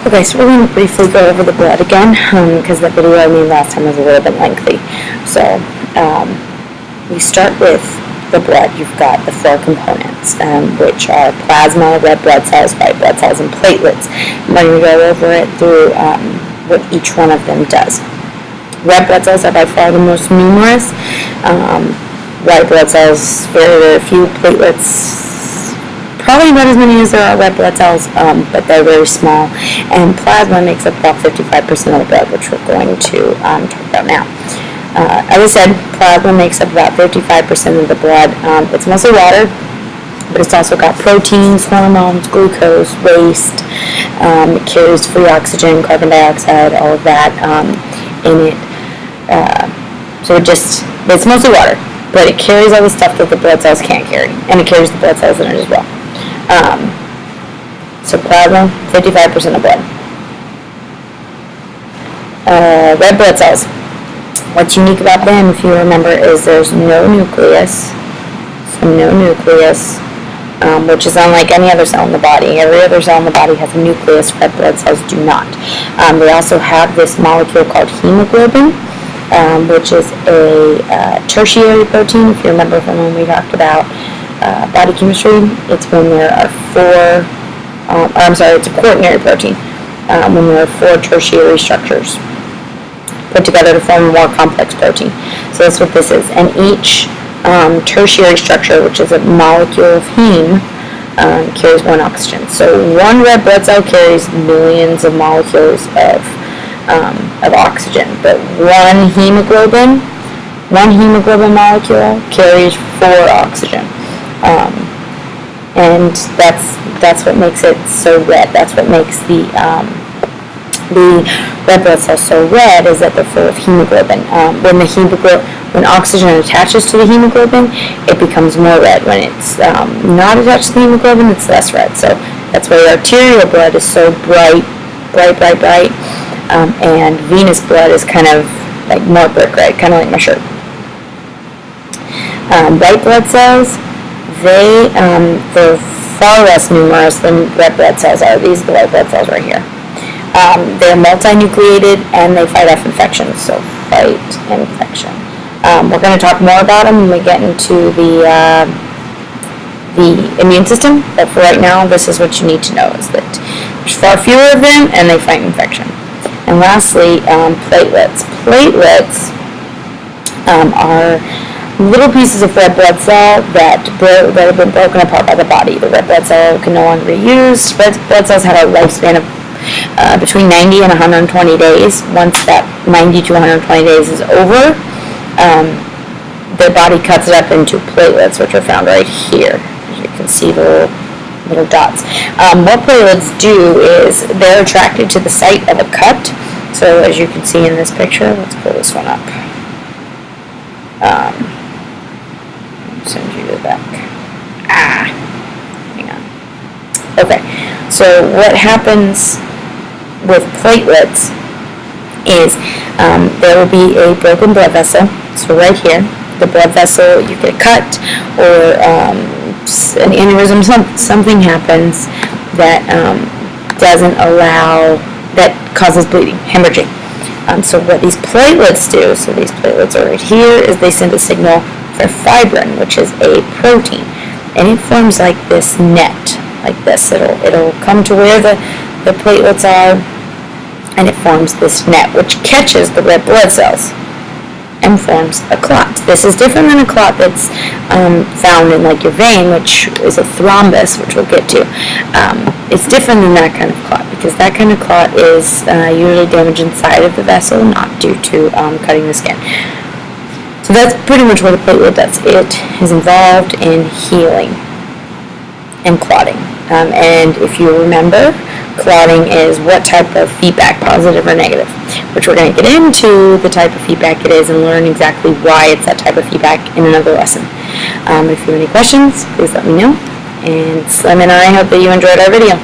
Okay, so we're going to briefly go over the blood again, because the video I made last time was a little bit lengthy. So, we start with the blood. You've got the four components, which are plasma, red blood cells, white blood cells, and platelets. I'm going to go over it through what each one of them does. Red blood cells are by far the most numerous. White blood cells, very, very few. Platelets, probably not as many as there are red blood cells, but they're very small. And plasma makes up about 55% of the blood, which we're going to talk about now. As I said, plasma makes up about 55% of the blood. It's mostly water, but it's also got proteins, hormones, glucose, waste. It carries free oxygen, carbon dioxide, all of that in it. It's mostly water, but it carries all the stuff that the blood cells can't carry, and it carries the blood cells in it as well. So plasma, 55% of blood. Red blood cells. What's unique about them, if you remember, is there's no nucleus. So no nucleus, which is unlike any other cell in the body. Every other cell in the body has a nucleus. Red blood cells do not. They also have this molecule called hemoglobin, which is a tertiary protein. If you remember from when we talked about body chemistry, it's when there are it's a quaternary protein, when there are four tertiary structures put together to form a more complex protein. So that's what this is. And each tertiary structure, which is a molecule of heme, carries one oxygen. So one red blood cell carries millions of molecules of oxygen, but one hemoglobin molecule carries 4 oxygen. And that's what makes it so red. That's what makes the red blood cells so red, is that they're full of hemoglobin. When oxygen attaches to the hemoglobin, it becomes more red. When it's not attached to the hemoglobin, it's less red. So that's why arterial blood is so bright, and venous blood is kind of like more brick red, kind of like my shirt. White blood cells, they're far less numerous than red blood cells are. These are the white blood cells right here. They're multinucleated, and they fight off infections. So fight infection. We're going to talk more about them when we get into the immune system. But for right now, this is what you need to know: is that there's far fewer of them, and they fight infection. And lastly, platelets. Platelets are little pieces of red blood cell that have been broken apart by the body. The red blood cell can no longer be used. Red blood cells have a lifespan of between 90 and 120 days. Once that 90 to 120 days is over, their body cuts it up into platelets, which are found right here. As you can see, the little dots. What platelets do is they're attracted to the site of a cut. So as you can see in this picture, let's pull this one up. Send you to the back. Hang on. Okay, so what happens with platelets is there will be a broken blood vessel. So right here, the blood vessel, you get cut, or an aneurysm, something happens that that causes bleeding, hemorrhaging. So what these platelets do, so these platelets are right here, is they send a signal for fibrin, which is a protein, and it forms like this net, like this. It'll come to where the platelets are, and it forms this net, which catches the red blood cells and forms a clot. This is different than a clot that's found in like your vein, which is a thrombus, which we'll get to. It's different than that kind of clot, because that kind of clot is usually damage inside of the vessel, not due to cutting the skin. So that's pretty much what a platelet does. It is involved in healing and clotting. And if you remember, clotting is what type of feedback, positive or negative, which we're going to get into the type of feedback it is and learn exactly why it's that type of feedback in another lesson. If you have any questions, please let me know. And Slim and I hope that you enjoyed our video.